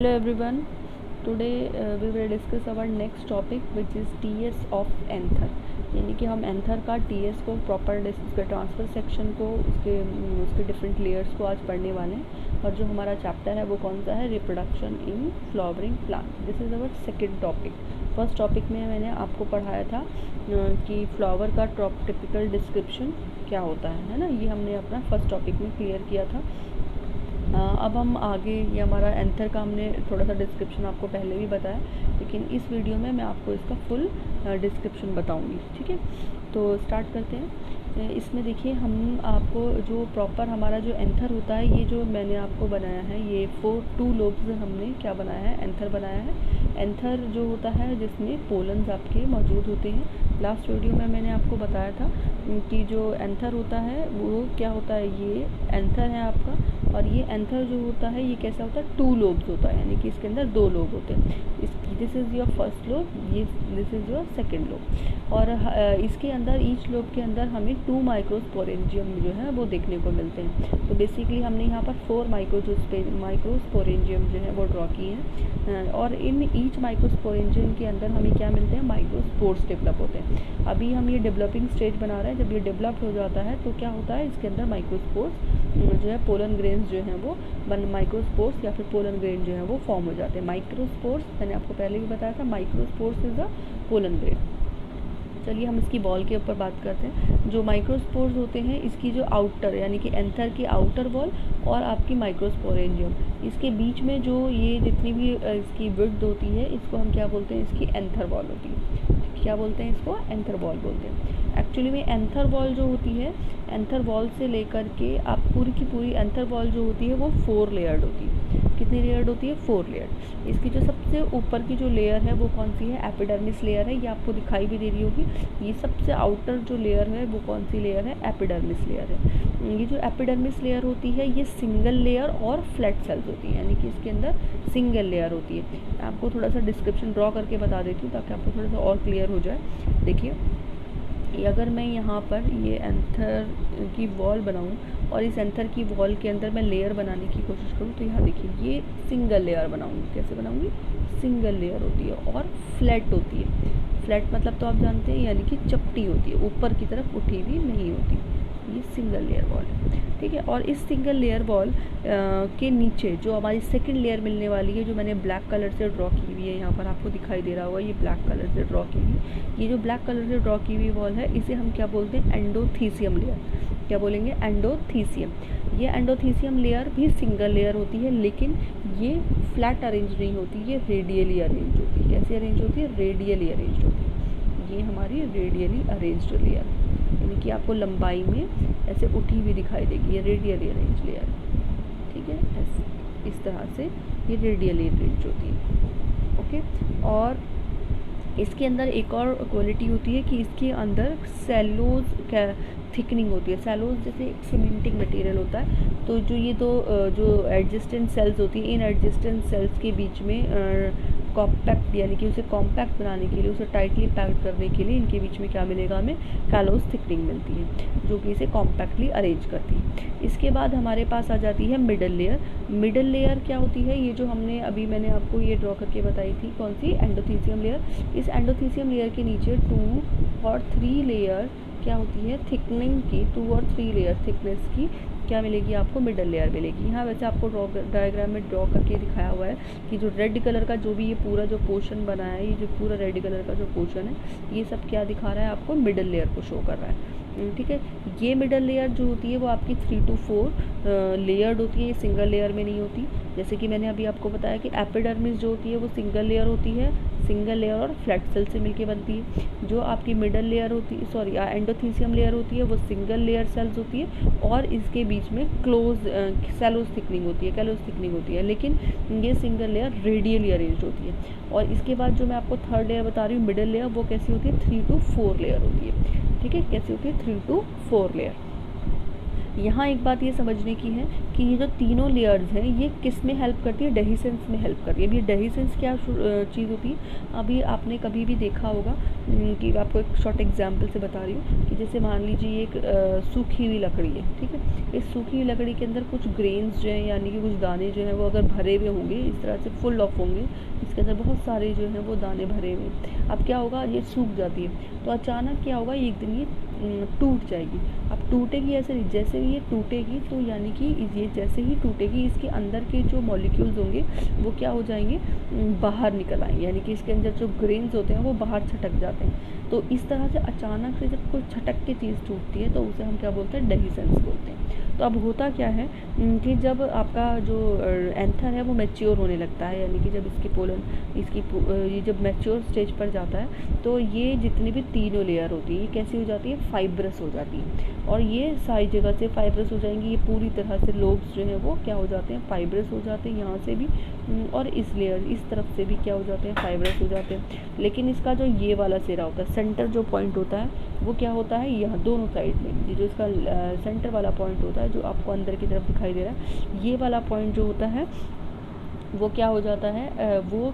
Hello everyone. Today we will discuss our next topic which is TS of anther. यानी कि हम anther का TS को proper उसके ट्रांसफ़र सेक्शन को उसके डिफरेंट लेयर्स को आज पढ़ने वाले हैं। और जो हमारा चैप्टर है वो कौन सा है? Reproduction in flowering plant. This is our second topic. First topic में मैंने आपको पढ़ाया था कि फ्लावर का टिपिकल डिस्क्रिप्शन क्या होता है ना। ये हमने अपना फर्स्ट टॉपिक में क्लियर किया था। अब हम आगे, ये हमारा एंथर का हमने थोड़ा सा डिस्क्रिप्शन आपको पहले भी बताया, लेकिन इस वीडियो में मैं आपको इसका फुल डिस्क्रिप्शन बताऊंगी। ठीक है, तो स्टार्ट करते हैं। इसमें देखिए, हम आपको जो प्रॉपर हमारा जो एंथर होता है, ये जो मैंने आपको बनाया है, ये 2 लोब्स हमने क्या बनाया है? एंथर बनाया है। एंथर जो होता है जिसमें पोलन्स आपके मौजूद होते हैं। लास्ट वीडियो में मैंने आपको बताया था कि जो एंथर होता है वो क्या होता है, ये एंथर है आपका। और ये एंथर जो होता है ये कैसा होता है? 2 लोब्स होता है, यानी कि इसके अंदर 2 लोब होते हैं। This is your first lobe, ये this is your second lobe. और इसके अंदर ईच लोब के अंदर हमें 2 माइक्रोस्पोरेंजियम जो है वो देखने को मिलते हैं। तो बेसिकली हमने यहाँ पर 4 माइक्रोस्पोरेंजियम जो है वो ड्रॉ किए हैं। और इन ईच माइक्रोस्पोरेंजियम के अंदर हमें क्या मिलते हैं? माइक्रोस्पोर्स डेवलप होते हैं। अभी हम ये डेवलपिंग स्टेज बना रहे हैं। जब ये डेवलप्ड हो जाता है तो क्या होता है? इसके अंदर माइक्रोस्पोर्स जो है, पोलन ग्रेन्स जो हैं वो माइक्रोस्पोर्स या फिर पोलन ग्रेन जो है वो फॉर्म हो जाते हैं। माइक्रोस्पोर्स मैंने आपको पहले भी बताया था, microspores is a pollen grain. चलिए हम इसकी बॉल के ऊपर बात करते हैं। जो माइक्रोस्पोर्स होते हैं, इसकी जो आउटर यानी कि एंथर की आउटर वॉल और आपकी माइक्रोस्पोरेंजियम, इसके बीच में जो ये जितनी भी इसकी विड्थ होती है, इसको हम क्या बोलते हैं? इसकी एंथर वॉल होती है। क्या बोलते हैं इसको? एंथर वॉल बोलते हैं। एक्चुअली में एंथर वॉल जो होती है, एंथर वॉल से लेकर के आप पूरी की पूरी एंथर वॉल जो होती है वो 4 लेयर्ड होती है। कितनी लेयर्ड होती है? 4 लेयर्ड। इसकी जो सबसे ऊपर की जो लेयर है वो कौन सी है? एपिडर्मिस लेयर है। ये आपको दिखाई भी दे रही होगी। ये सबसे आउटर जो लेयर है वो कौन सी लेयर है? एपिडर्मिस लेयर है। ये जो एपिडर्मिस लेयर होती है ये सिंगल लेयर और फ्लैट सेल्स होती है, यानी कि इसके अंदर सिंगल लेयर होती है। आपको थोड़ा सा डिस्क्रिप्शन ड्रॉ करके बता देती हूँ ताकि आपको थोड़ा सा और क्लियर हो जाए। देखिए, अगर मैं यहाँ पर ये एंथर की वॉल बनाऊँ और इस एंथर की वॉल के अंदर मैं लेयर बनाने की कोशिश करूँ, तो यहाँ देखिए ये सिंगल लेयर बनाऊँगी। कैसे बनाऊँगी? सिंगल लेयर होती है और फ्लैट होती है। फ्लैट मतलब तो आप जानते हैं, यानी कि चपटी होती है, ऊपर की तरफ उठी हुई नहीं होती। ये सिंगल लेयर वॉल है। ठीक है, और इस सिंगल लेयर वॉल के नीचे जो हमारी सेकंड लेयर मिलने वाली है, जो मैंने ब्लैक कलर से ड्रॉ की हुई है, यहाँ पर आपको दिखाई दे रहा होगा, ये ब्लैक कलर से ड्रॉ की हुई। ये जो ब्लैक कलर से ड्रॉ की हुई वॉल है, इसे हम क्या बोलते हैं? Endothecium layer. क्या बोलेंगे? एंडोथीसियम। ये एंडोथीसियम लेयर भी सिंगल लेयर होती है, लेकिन ये फ्लैट अरेंज नहीं होती, ये रेडियली अरेंज होती है। कैसे अरेंज होती है? रेडियली अरेंज होती है। ये हमारी रेडियली अरेंज्ड लेयर, यानी कि आपको लंबाई में ऐसे उठी हुई दिखाई देगी। ये रेडियली अरेंज लेयर, ठीक है, ऐसे इस तरह से ये रेडियली अरेंज होती है। ओके, और इसके अंदर एक और क्वालिटी होती है कि इसके अंदर सेलोज थिकनिंग होती है। सेलोज जैसे एक सीमेंटिंग मटेरियल होता है, तो जो ये जो एडजस्टेंट सेल्स होती है, इन एडजस्टेंट सेल्स के बीच में कॉम्पैक्ट, यानी कि उसे कॉम्पैक्ट बनाने के लिए, उसे टाइटली पैक्ड करने के लिए इनके बीच में क्या मिलेगा? हमें कैलोज थिकनिंग मिलती है, जो कि इसे कॉम्पैक्टली अरेंज करती है। इसके बाद हमारे पास आ जाती है मिडल लेयर। मिडल लेयर क्या होती है? ये जो हमने अभी मैंने आपको ये ड्रॉ करके बताई थी, कौन सी? Endothecium layer. इस एंडोथीसियम लेयर के नीचे 2 और 3 लेयर क्या होती है? थिकनिंग की 2 और 3 लेयर थिकनेस की क्या मिलेगी आपको? मिडल लेयर मिलेगी। यहाँ वैसे आपको डायग्राम में ड्रॉ करके दिखाया हुआ है कि जो रेड कलर का जो भी ये पूरा जो पोर्शन बना है, ये जो पूरा रेड कलर का जो पोर्शन है, ये सब क्या दिखा रहा है आपको? मिडल लेयर को शो कर रहा है। ठीक है, ये मिडल लेयर जो होती है वो आपकी 3 to 4 लेयर्ड होती है, ये सिंगल लेयर में नहीं होती। जैसे कि मैंने अभी आपको बताया कि एपिडर्मिस जो होती है वो सिंगल लेयर होती है, सिंगल लेयर और फ्लैट सेल से मिलके बनती है। जो आपकी मिडल लेयर होती है, सॉरी एंडोथीसियम लेयर होती है, वो सिंगल लेयर सेल्स होती है और इसके बीच में क्लोज सेलोज थिकनिंग होती है, कैलोज थिकनिंग होती है, लेकिन ये सिंगल लेयर रेडियली अरेंज होती है। और इसके बाद जो मैं आपको थर्ड लेयर बता रही हूँ, मिडल लेयर, वो कैसी होती है? 3 to 4 लेयर होती है। ठीक है, कैसी होती है? 3 to 4 लेयर। यहाँ एक बात ये समझने की है कि ये जो तीनों लेयर्स हैं ये किस में हेल्प करती है, डेहिसेंस में हेल्प करती है। अब ये डेहिसेंस क्या चीज़ होती है, अभी आपने कभी भी देखा होगा कि आपको एक शॉर्ट एग्जांपल से बता रही हूँ कि जैसे मान लीजिए एक सूखी हुई लकड़ी है, ठीक है। इस सूखी हुई लकड़ी के अंदर कुछ ग्रेन्स जो हैं यानी कि कुछ दाने जो हैं वो अगर भरे हुए होंगे, इस तरह से फुल ऑफ होंगे, इसके अंदर बहुत सारे जो हैं वो दाने भरे हुए, अब क्या होगा, ये सूख जाती है तो अचानक क्या होगा, एक दिन ये टूट जाएगी। अब टूटेगी ऐसे, जैसे ये टूटेगी तो यानी कि ये जैसे ही टूटेगी इसके अंदर के जो मॉलिक्यूल्स होंगे वो क्या हो जाएंगे, बाहर निकल आएंगे, यानी कि इसके अंदर जो ग्रेन्स होते हैं वो बाहर छटक जाते हैं। तो इस तरह से अचानक से जब कोई छटक के चीज़ टूटती है तो उसे हम क्या बोलते हैं, डेहिसेंस बोलते हैं। तो अब होता क्या है कि जब आपका जो एंथर है वो मैच्योर होने लगता है, यानी कि जब इसकी पोलन ये जब मैच्योर स्टेज पर जाता है तो ये जितनी भी तीनों लेयर होती है ये कैसी हो जाती है, फाइब्रस हो जाती है। और ये सारी जगह से फाइब्रस हो जाएंगी, ये पूरी तरह से लोब्स जो है वो क्या हो जाते हैं, फाइब्रस हो जाते हैं, यहाँ से भी और इस लेयर इस तरफ से भी क्या हो जाते हैं, फाइब्रस हो जाते हैं। लेकिन इसका जो ये वाला सिरा होता है, सेंटर जो पॉइंट होता है वो क्या होता है, यहाँ दोनों साइड में ये जो इसका सेंटर वाला पॉइंट होता है जो आपको अंदर की तरफ दिखाई दे रहा है, ये वाला पॉइंट जो होता है वो क्या हो जाता है, वो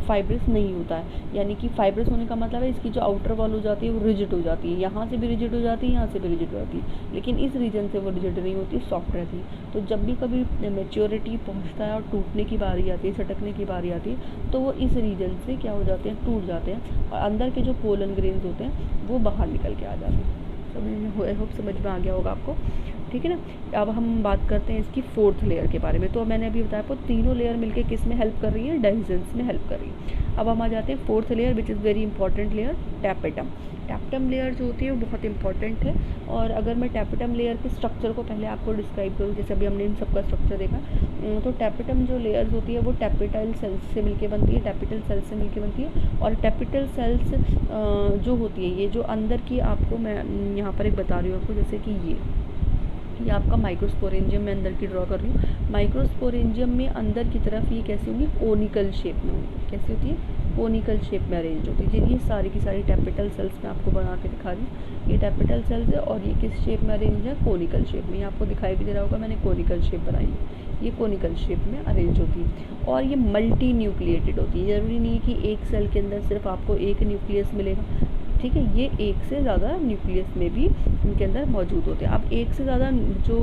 फाइब्रस नहीं होता है। यानी कि फाइब्रस होने का मतलब है इसकी जो आउटर वॉल हो जाती है वो रिजिड हो जाती है, यहाँ से भी रिजिड हो जाती है, यहाँ से भी रिजिड हो जाती है, लेकिन इस रीजन से वो रिजिड नहीं होती, सॉफ्ट रहती है। तो जब भी कभी मेच्योरिटी पहुँचता है और टूटने की बारी आती है, छटकने की बारी आती है, तो वो इस रीजन से क्या हो जाते हैं, टूट जाते हैं और अंदर के जो पोलन ग्रेन्स होते हैं वो बाहर निकल के आ जाते हैं। आई होप समझ में आ गया होगा आपको, ठीक है ना। अब हम बात करते हैं इसकी फोर्थ लेयर के बारे में। तो मैंने अभी बताया आपको तीनों लेयर मिलके किस में हेल्प कर रही है, डेहिसेंस में हेल्प कर रही है। अब हम आ जाते हैं fourth layer which is very important layer, tapetum. Tapetum layer जो होती है वो बहुत इंपॉर्टेंट है। और अगर मैं टैपेटम लेयर के स्ट्रक्चर को पहले आपको डिस्क्राइब करूँ, जैसे अभी हमने इन सबका स्ट्रक्चर देखा, तो टैपेटम जो लेयर्स होती है वो टैपेटाइल सेल्स से मिलके बनती है, टैपेटल सेल्स से मिलके बनती है। और टैपेटल सेल्स जो होती है ये जो अंदर की, आपको मैं यहाँ पर एक बता रही हूँ आपको, जैसे कि ये आपका माइक्रोस्पोरेंजियम में अंदर की ड्रॉ कर रही हूँ। माइक्रोस्पोरेंजियम में अंदर की तरफ ये कैसी होंगी, कोनिकल शेप में होंगी। कैसी होती है, कोनिकल शेप में अरेंज होती है। ये सारी की सारी टैपेटल सेल्स मैं आपको बना के दिखा रही हूँ। ये टैपेटल सेल्स है और ये किस शेप में अरेंज है, कोनिकल शेप में। ये आपको दिखाई भी दे रहा होगा, मैंने कोनिकल शेप बनाई है। ये कोनिकल शेप में अरेंज होती है और ये मल्टी न्यूक्लिएटेड होती है। ज़रूरी नहीं है कि एक सेल के अंदर सिर्फ आपको एक न्यूक्लियस मिलेगा, ठीक है। ये एक से ज़्यादा न्यूक्लियस में भी इनके अंदर मौजूद होते हैं। अब एक से ज़्यादा जो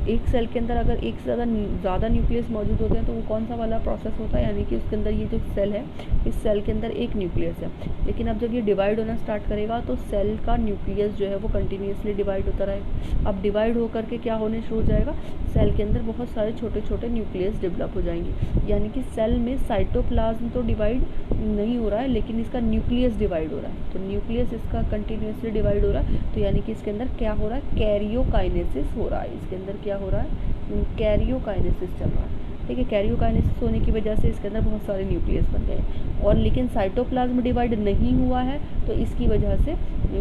एक सेल के अंदर अगर एक से ज़्यादा न्यूक्लियस मौजूद होते हैं तो वो कौन सा वाला प्रोसेस होता है, यानी कि उसके अंदर ये जो सेल है, इस सेल के अंदर एक न्यूक्लियस है, लेकिन अब जब ये डिवाइड होना स्टार्ट करेगा तो सेल का न्यूक्लियस जो है वो कंटिन्यूसली डिवाइड होता रहेगा। अब डिवाइड होकर के क्या होने शुरू हो जाएगा, सेल के अंदर बहुत सारे छोटे छोटे न्यूक्लियस डेवलप हो जाएंगे। यानी कि सेल में साइटोप्लाज्म तो डिवाइड नहीं हो रहा है लेकिन इसका न्यूक्लियस डिवाइड हो रहा है। तो न्यूक्लियस इसका कंटिन्यूसली डिवाइड हो रहा है, तो यानी कि इसके अंदर क्या हो रहा है, कैरियोकाइनेसिस हो रहा है। इसके अंदर क्या हो रहा है, कैरियोकाइनेसिस चल रहा है, ठीक है। कैरियोकाइनेसिस होने की वजह से इसके अंदर बहुत सारे न्यूक्लियस बन गए और लेकिन साइटोप्लाज्म डिवाइड नहीं हुआ है, तो इसकी वजह से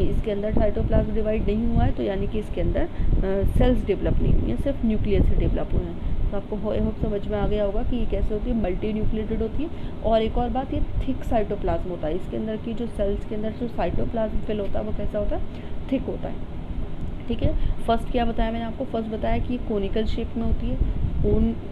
इसके अंदर साइटोप्लाज्म डिवाइड नहीं हुआ है, तो यानी कि इसके अंदर सेल्स डेवलप नहीं हुई हैं, सिर्फ न्यूक्लियस से डेवलप हुए हैं। तो आपको होप समझ में आ गया होगा कि ये कैसे होती है, मल्टी न्यूक्लिएटेड होती है। और एक और बात, ये थिक साइटोप्लाज्म होता है। इसके अंदर की जो सेल्स के अंदर जो साइटोप्लाज्म फिल होता है वो कैसा होता है, थिक होता है, ठीक है। फर्स्ट क्या बताया मैंने आपको, फर्स्ट बताया कि ये कोनिकल शेप में होती है,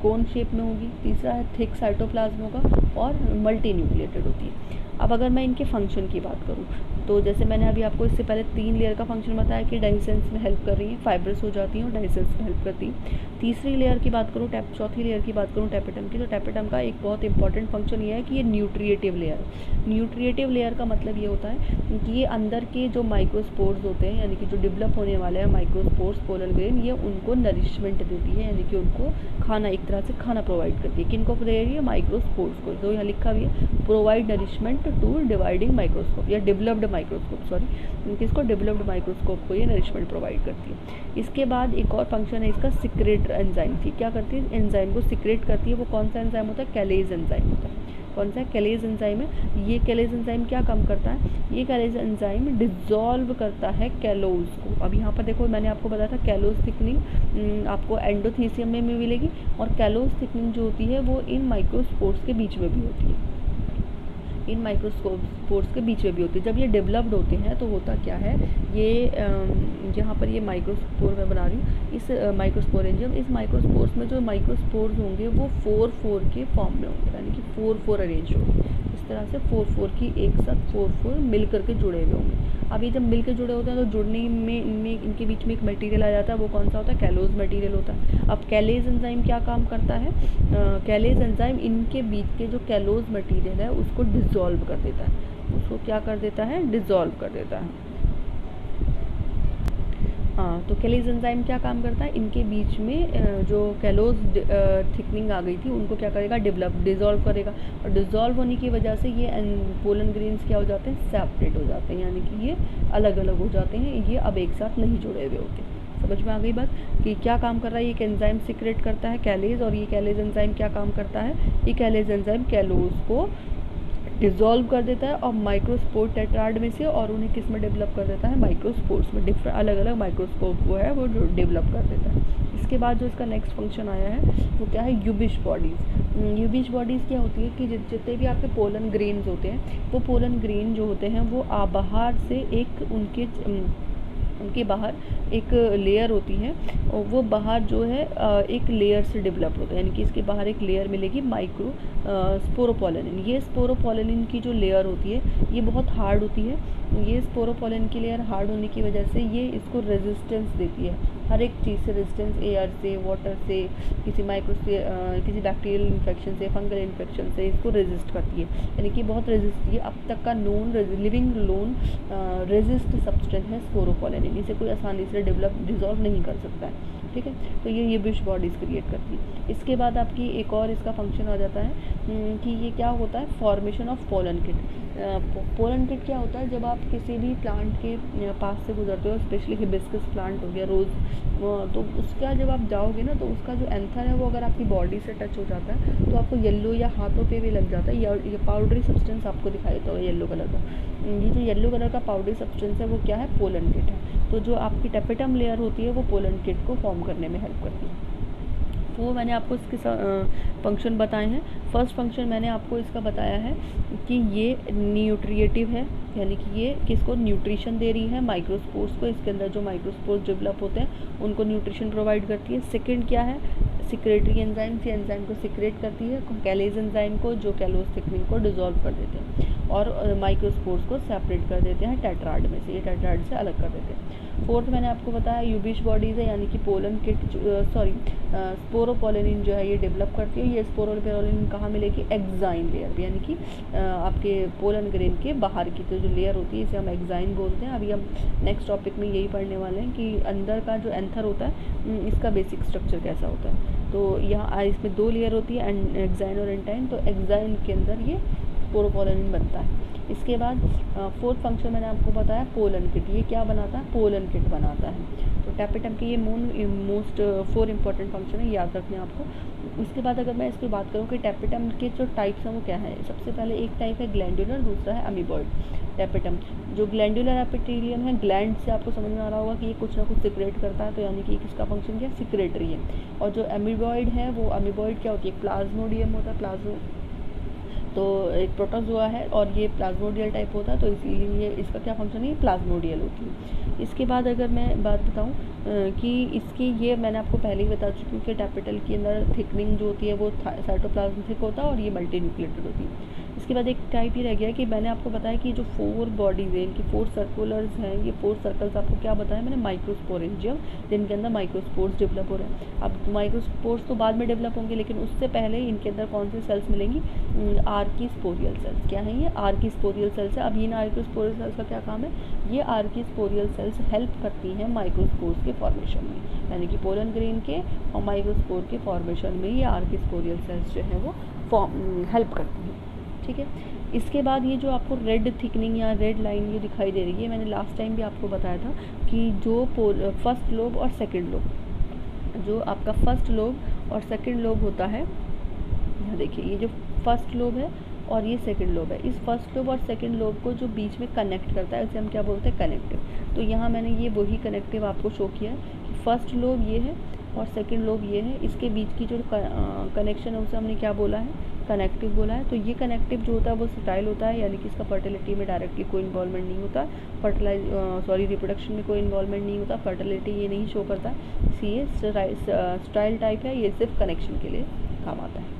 कोन शेप में होगी। तीसरा है थिक साइटोप्लाज्म होगा और मल्टी न्यूक्लिएटेड होती है। अब अगर मैं इनके फंक्शन की बात करूँ तो जैसे मैंने अभी आपको इससे पहले 3 लेयर का फंक्शन बताया कि डेहिसेंस में हेल्प कर रही है, फाइब्रस हो जाती हैं और डेहिसेंस में हेल्प करती है। तीसरी लेयर की बात करूँ, चौथी लेयर की बात करूँ टैपेटम की, तो टैपेटम का एक बहुत इंपॉर्टेंट फंक्शन ये है कि ये न्यूट्रिएटिव लेयर है। न्यूट्रिएटिव लेयर का मतलब ये होता है कि ये अंदर के जो माइक्रोस्पोर्स होते हैं, यानी कि जो डेवलप होने वाले हैं माइक्रोस्पोर्स, पोलन ग्रेन, ये उनको नरिशमेंट देती है, यानी कि उनको खाना, एक तरह से खाना प्रोवाइड करती है। किनको दे रही है, माइक्रोस्पोर्स को। जो यहाँ लिखा भी है, provide nourishment to dividing microscope या डेवलप्ड माइक्रोस्कोप, सॉरी, किसको, डेवलप्ड माइक्रोस्कोप को ये नरिशमेंट प्रोवाइड करती है। इसके बाद एक और फंक्शन है इसका, सिक्रेट एंजाइम थी। क्या करती है, एंजाइम को सिक्रेट करती है। वो कौन सा एंजाइम होता है, कैलेज एंजाइम होता है। कौन सा है, कैलेज एंजाइम है। ये कैलेज एंजाइम क्या काम करता है, ये कैलेज एंजाइम डिसॉल्व करता है कैलोज को। अब यहाँ पर देखो मैंने आपको बताया था कैलोज थिकनिंग आपको एंडोथीसियम में मिलेगी और कैलोज थिकनिंग जो होती है वो इन माइक्रोस्पोर्स के बीच में भी होती है। इन माइक्रोस्पोर्स के बीच में भी होती है। जब ये डेवलप्ड होते हैं तो होता क्या है, ये यहाँ पर ये माइक्रोस्पोर मैं बना रही हूँ, इस माइक्रोस्पोरेंजियम, इस माइक्रोस्पोर्स में जो माइक्रोस्पोर्स होंगे वो 4 के फॉर्म में होंगे, यानी कि 4 अरेंज होंगे इस तरह से, 4 की एक साथ 4 मिल करके जुड़े हुए होंगे। अब ये जब मिल के जुड़े होते हैं तो जुड़ने में इनमें इनके बीच में एक मटेरियल आ जाता है, वो कौन सा होता है, कैलोज मटेरियल होता है। अब कैलेज एंजाइम क्या काम करता है, कैलेज एंजाइम इनके बीच के जो कैलोज मटेरियल है उसको डिसॉल्व कर देता है, उसको क्या कर देता है, डिसॉल्व कर देता है। हाँ, तो कैलेज एंजाइम क्या काम करता है, इनके बीच में जो कैलोज थिकनिंग आ गई थी उनको क्या करेगा, डिसॉल्व करेगा, और डिसॉल्व होने की वजह से ये पोलन ग्रेन्स क्या हो जाते हैं, सेपरेट हो जाते हैं, यानी कि ये अलग अलग हो जाते हैं, ये अब एक साथ नहीं जुड़े हुए होते। समझ में आ गई बात कि क्या काम कर रहा है, ये एंजाइम सीक्रेट करता है कैलेज, और ये कैलेज एंजाइम क्या काम करता है, ये कैलेज एंजाइम कैलोज को डिसॉल्व कर देता है और माइक्रोस्पोर टेट्राड में से, और उन्हें किस में डेवलप कर देता है, माइक्रोस्पोर्स में, डिफरेंट अलग अलग माइक्रोस्कोप वो है वो डेवलप कर देता है। इसके बाद जो इसका नेक्स्ट फंक्शन आया है वो क्या है, यूबिश बॉडीज़। यूबिश बॉडीज़ क्या होती है कि जितने भी आपके पोलन ग्रेन्स होते हैं, वो पोलन ग्रेन जो होते हैं वो बाहर से एक उनके बाहर एक लेयर होती है, और वो बाहर जो है एक लेयर से डेवलप होता है, यानी कि इसके बाहर एक लेयर मिलेगी माइक्रो स्पोरोपोलेनिन। ये स्पोरोपोलेनिन की जो लेयर होती है ये बहुत हार्ड होती है, ये स्पोरोपोलेनिन की लेयर हार्ड होने की वजह से ये इसको रेजिस्टेंस देती है, हर एक चीज़ से रेजिस्टेंस, एयर से, वाटर से, किसी किसी बैक्टीरियल इन्फेक्शन से, फंगल इन्फेक्शन से इसको रेजिस्ट करती है, यानी कि बहुत रेजिस्ट, ये अब तक का लिविंग लोन रेजिस्ट सब्सटेंस है स्पोरोपोलेनिन, इसे कोई आसानी से डिसॉल्व नहीं कर सकता है। ठीक है, तो ये यूबिश बॉडीज़ क्रिएट करती है। इसके बाद आपकी एक और इसका फंक्शन आ जाता है कि ये क्या होता है, formation of pollen kit. Pollen kit क्या होता है, जब आप किसी भी प्लांट के पास से गुजरते हो, स्पेशली हिबिस्कस प्लांट हो गया, रोज़, तो उसका जब आप जाओगे ना तो उसका जो एंथर है वो अगर आपकी बॉडी से टच हो जाता है तो आपको येलो या हाथों पे भी लग जाता है, ये पाउडरी सब्सटेंस आपको दिखाई देता होगा येलो कलर का। ये जो येलो कलर का पाउडरी सब्सटेंस है वो क्या है, पोलन किट है। तो जो आपकी टेपिटम लेयर होती है वो पोलन किट को फॉर्म करने में हेल्प करती है। वो मैंने आपको इसके फंक्शन बताए हैं। फर्स्ट फंक्शन मैंने आपको इसका बताया है कि ये न्यूट्रिएटिव है, यानी कि ये किसको न्यूट्रिशन दे रही है, माइक्रोस्पोर्स को, इसके अंदर जो माइक्रोस्पोर्स डेवलप होते हैं उनको न्यूट्रिशन प्रोवाइड करती है। सेकंड क्या है, सिक्रेटरी एंजाइम, से एंजाइम को सिक्रेट करती है, कैलेज एंजाइम को, जो कैलोज थिकनिंग को डिसॉल्व कर देते हैं और माइक्रोस्पोर्स को सेपरेट कर देते हैं टेट्राड में से, ये टेट्राड से अलग कर देते हैं। फोर्थ मैंने आपको बताया यूबिश बॉडीज़ है, यानी कि पोलन किट, स्पोरोपोलेनिन जो है ये डेवलप करती है। ये स्पोरोपोलेनिन कहाँ मिलेगी, एक्साइन लेयर पे, यानी कि आपके पोलन ग्रेन के बाहर की तो जो लेयर होती है इसे हम एक्साइन बोलते हैं। अभी हम नेक्स्ट टॉपिक में यही पढ़ने वाले हैं कि अंदर का जो एंथर होता है इसका बेसिक स्ट्रक्चर कैसा होता है। तो यहाँ इसमें 2 लेयर होती है, एक्साइन और एंटाइन, तो एक्साइन के अंदर ये स्पोरोपोलेनिन बनता है। इसके बाद फोर्थ फंक्शन मैंने आपको बताया पोलन किट, ये क्या बनाता है, पोलन किट बनाता है। तो टैपेटम के ये मोस्ट 4 इंपॉर्टेंट फंक्शन है, याद रखने आपको। इसके बाद अगर मैं इसकी बात करूँ कि टैपेटम के जो टाइप्स हैं वो क्या है, सबसे पहले एक टाइप है ग्लैंडुलर, दूसरा है अमीबॉइड टैपेटम। जो ग्लैंडुलर एपिथेलियम है, ग्लैंड से आपको समझ में आ रहा होगा कि ये कुछ ना कुछ सिक्रेट करता है, तो यानी कि किसका फंक्शन क्या, सिक्रेटरी है। और जो अमीबॉइड है वो अमीबॉइड क्या होती है, प्लाज्मोडियम होता है, तो एक प्रोटोजोआ है और ये प्लाज्मोडियल टाइप होता है, तो इसीलिए इसका क्या फंक्शन है, प्लाज्मोडियल होती है। इसके बाद अगर मैं बात बताऊं कि इसकी, ये मैंने आपको पहले ही बता चुकी हूँ कि टैपेटल के अंदर थिकनिंग जो होती है वो साइटोप्लाज्म थिक होता है और ये मल्टी न्यूक्लिएटेड होती है। इसके बाद एक टाइप ये रह गया कि मैंने आपको बताया कि जो 4 बॉडीज़ हैं, इनकी 4 सर्कुलर्स हैं, ये 4 सर्कल्स आपको क्या बताया मैंने, माइक्रोस्पोरेंजियम, जिनके अंदर माइक्रोस्पोर्स डेवलप हो रहे हैं। अब माइक्रोस्पोर्स तो बाद में डेवलप होंगे, लेकिन उससे पहले इनके अंदर कौन सी सेल्स मिलेंगी, आर्कीस्पोरियल सेल्स। क्या है ये, आर्कीस्पोरियल सेल्स है। अब इन आर्कीस्पोरियल सेल्स का क्या काम है, ये आर्कीस्पोरियल सेल्स हेल्प करती हैं माइक्रोस्पोर्स के फॉर्मेशन में, यानी कि पोलन ग्रेन के और माइक्रोस्पोर के फॉर्मेशन में ये आर्कीस्पोरियल सेल्स जो है वो हेल्प करती हैं। ठीक है, इसके बाद ये जो आपको रेड थिकनिंग या रेड लाइन ये दिखाई दे रही है, मैंने लास्ट टाइम भी आपको बताया था कि जो फर्स्ट लोब और सेकंड लोब, जो आपका फर्स्ट लोब और सेकंड लोब होता है, यहाँ देखिए ये जो फर्स्ट लोब है और ये सेकंड लोब है, इस फर्स्ट लोब और सेकंड लोब को जो बीच में कनेक्ट करता है उसे हम क्या बोलते हैं, कनेक्टिव। तो यहाँ मैंने ये वही कनेक्टिव आपको शो किया है कि फर्स्ट लोब ये है और सेकंड लोब ये है, इसके बीच की जो कनेक्शन है उसे हमने क्या बोला है, कनेक्टिव बोला है। तो ये कनेक्टिव जो होता है वो स्टाइल होता है, यानी कि इसका फर्टिलिटी में डायरेक्टली कोई इन्वॉल्वमेंट नहीं होता, रिप्रोडक्शन में कोई इन्वॉल्वमेंट नहीं होता, फर्टिलिटी ये नहीं शो करता, इसलिए स्टाइल टाइप है, ये सिर्फ कनेक्शन के लिए काम आता है।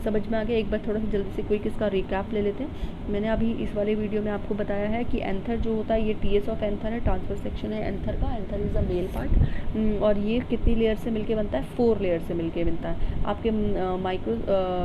समझ में आ गया। एक बार थोड़ा सा जल्दी से क्विक इसका रिकैप ले लेते हैं। मैंने अभी इस वाले वीडियो में आपको बताया है कि एंथर जो होता है ये टीएस ऑफ एंथर है, ट्रांसफर सेक्शन है एंथर का। Anther is a male part और ये कितनी लेयर से मिलके बनता है, 4 लेयर से मिलके बनता है। आपके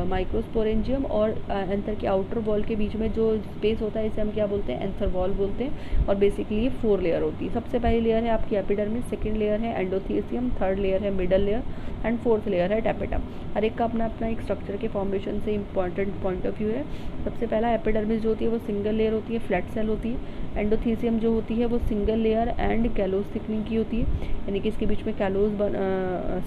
माइक्रोस्पोरेंजियम और एंथर के आउटर वॉल के बीच में जो स्पेस होता है इसे हम क्या बोलते हैं, एंथर वॉल बोलते हैं। और बेसिकली ये 4 लेयर होती है। सबसे पहली लेयर है आपकी एपिडर्मिस, सेकेंड लेयर है एंडोथीसियम, थर्ड लेयर है middle layer and fourth layer है टैपेटम। हर एक का अपना अपना एक स्ट्रक्चर के फॉर्मेशन से इंपॉर्टेंट पॉइंट ऑफ व्यू है। सबसे पहला एपिडर्मिस जो होती है वो सिंगल लेयर होती है, फ्लैट सेल होती है। एंडोथीसियम जो होती है वो single layer and callus thickening की होती है, यानी कि इसके बीच में कैलोस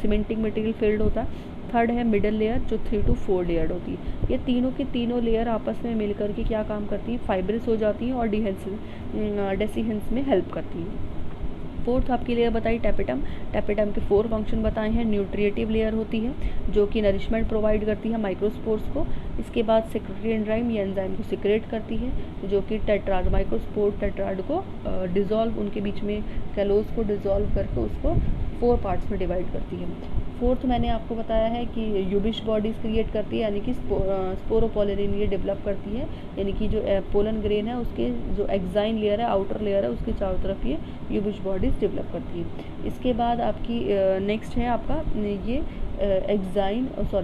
सीमेंटिंग मटेरियल फिल्ड होता है। थर्ड है मिडल लेयर जो 3 to 4 लेयर होती है। ये तीनों की तीनों लेयर आपस में मिलकर के क्या काम करती हैं, फाइब्रस हो जाती हैं और डेसीहेंस में हेल्प करती हैं। फोर्थ आपकी लेयर बताई टैपेटम। टैपेटम के 4 फंक्शन बताए हैं। न्यूट्रिएटिव लेयर होती है जो कि नरिशमेंट प्रोवाइड करती है माइक्रोस्पोर्स को। इसके बाद सेक्रेटरी एंजाइम, ये एंजाइम को सिक्रेट करती है जो कि टेट्राड माइक्रोस्पोर टेट्राड को डिज़ोल्व, उनके बीच में कैलोस को डिज़ोल्व करके उसको 4 पार्ट्स में डिवाइड करती है। फोर्थ मैंने आपको बताया है कि यूबिश बॉडीज़ क्रिएट करती है, यानी कि स्पोरोपोलिन ये डेवलप करती है, यानी कि जो पोलन ग्रेन है उसके जो एक्साइन लेयर है, आउटर लेयर है, उसके चारों तरफ ये यूबिश बॉडीज़ डेवलप करती है। इसके बाद आपकी नेक्स्ट है आपका ये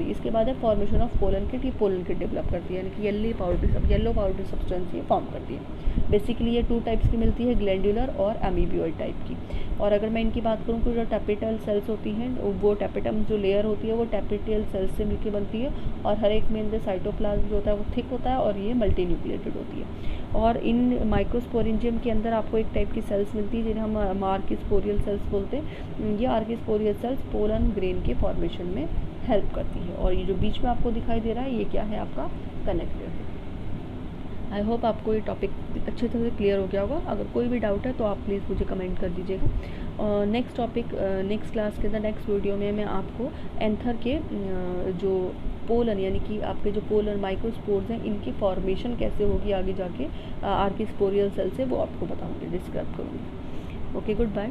इसके बाद है फॉर्मेशन ऑफ पोलन किट। ये पोलन किट डेवलप करती है, यानी कि येलो पाउडरी सब्सटेंस ये फॉर्म करती है। बेसिकली ये 2 टाइप्स की मिलती है, ग्लैंडुलर और अमीबियोइड टाइप की। और अगर मैं इनकी बात करूँ तो जो टैपेटल सेल्स होती हैं वो टैपेटम जो लेयर होती है वो टैपेटल सेल्स से मिलकर बनती है, और हर एक में इनके साइटोप्लाज्म जो होता है वो थिक होता है और ये मल्टी न्यूक्लिएटेड होती है। और इन माइक्रोस्पोरेंजियम के अंदर आपको एक टाइप की सेल्स मिलती है जिन्हें हम आर्किस्पोरियल सेल्स बोलते हैं। ये आर्किस्पोरियल सेल्स पोलन ग्रेन के फॉर्मेशन में हेल्प करती है। और ये जो बीच में आपको दिखाई दे रहा है ये क्या है, आपका कनेक्टर है। आई होप आपको ये टॉपिक अच्छे तरह से क्लियर हो गया होगा। अगर कोई भी डाउट है तो आप प्लीज़ मुझे कमेंट कर दीजिएगा। नेक्स्ट टॉपिक नेक्स्ट क्लास के अंदर नेक्स्ट वीडियो में मैं आपको एंथर के जो पोलन, यानी कि आपके जो पोलन माइक्रोस्पोर्स हैं इनकी फॉर्मेशन कैसे होगी आगे जाके आर्किस्पोरियल सेल से, वो आपको बताऊँगी, डिस्क्राइब करूँगी। Okay, good bye.